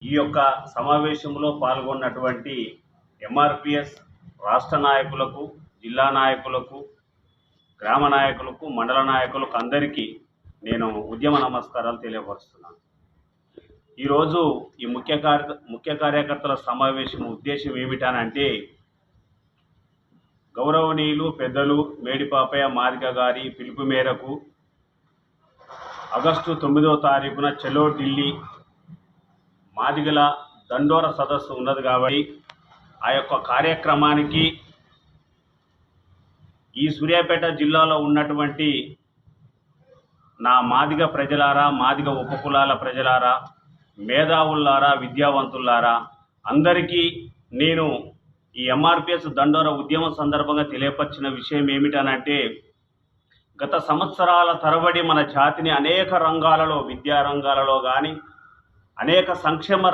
ఈ యొక్క సమావేశంలో పాల్గొన్నటువంటి ఎంఆర్పిఎస్ రాష్ట్ర నాయకులకు, జిల్లా నాయకులకు, గ్రామ నాయకులకు, మండల నాయకులకు అందరికీ నేను ఉద్యమ నమస్కారాలు తెలియపరుస్తున్నాను. ఈరోజు ఈ ముఖ్య కార్యకర్తల సమావేశం ఉద్దేశం ఏమిటనంటే, గౌరవనీయులు పెద్దలు మేడిపాపయ్య మాదిగ గారి పిలుపు మేరకు ఆగస్టు 9వ తారీఖున చలో ఢిల్లీ మాదిగల దండోర సదస్సు ఉన్నది కాబట్టి ఆ యొక్క కార్యక్రమానికి ఈ సూర్యాపేట జిల్లాలో ఉన్నటువంటి నా మాదిగ ప్రజలారా, మాదిగ ఉపకులాల ప్రజలారా, మేధావులారా, విద్యావంతులారా అందరికీ నేను ఈ ఎంఆర్పిఎస్ దండోర ఉద్యమం సందర్భంగా తెలియపరిచిన విషయం ఏమిటనంటే, గత సంవత్సరాల తరబడి మన జాతిని అనేక రంగాలలో, విద్యా రంగాలలో కానీ అనేక సంక్షేమ